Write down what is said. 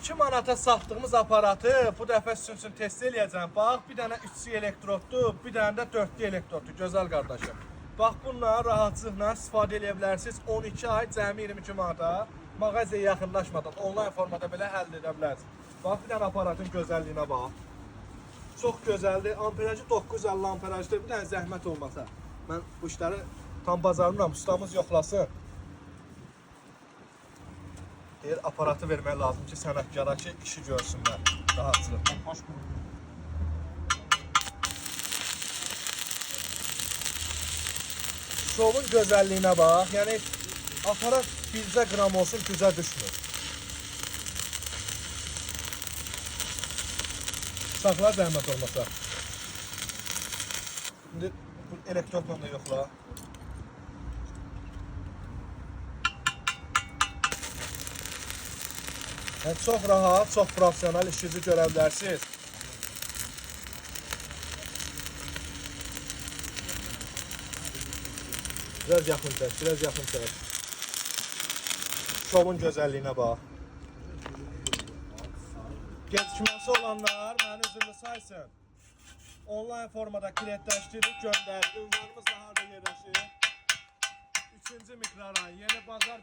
22 manata satdığımız aparatı bu dəfə sizin üçün test eləyəcəm. Bax, bir dənə 3-lü elektroddur, bir dənə də 4-lü elektroddur, gözəl qardaşım. Bax, bununla rahatçılıqla istifadə edə bilərsiniz. 12 ay cəmi 22 manata mağazaya yaxınlaşmadan onlayn formada belə həll edə bilərsiniz. Bax, bir dənə aparatın gözəlliyinə bax. Çox gözəldir. Amperajı 950 amperajdır. Bir dənə zəhmət olmasa. Mən bu işləri tam bacarmıram. Ustamız yoxlasın. Deyir, aparatı vermək lazım ki, sənətkara ki, işi görsünlər. Rahatçılıq. Şovun gözəlliyinə bax. Yəni, aparat bircə qram olsun, gücə düşmür. Saxla zəhmət olmasa. İndi elektrodla da yoxla. Yəni, çox rahat, çox profesional işinizi görə bilərsiniz. Biraz yaxın çək, biraz yaxın çək. Şovun gözəlliyinə bax. Gecikməsi olanlar məni üzrlü saysın. Onlayn formada klientləşdirib göndərir. Ünvanımız da harada yerləşir? 3-cü mikrorayon, Yeni Bazar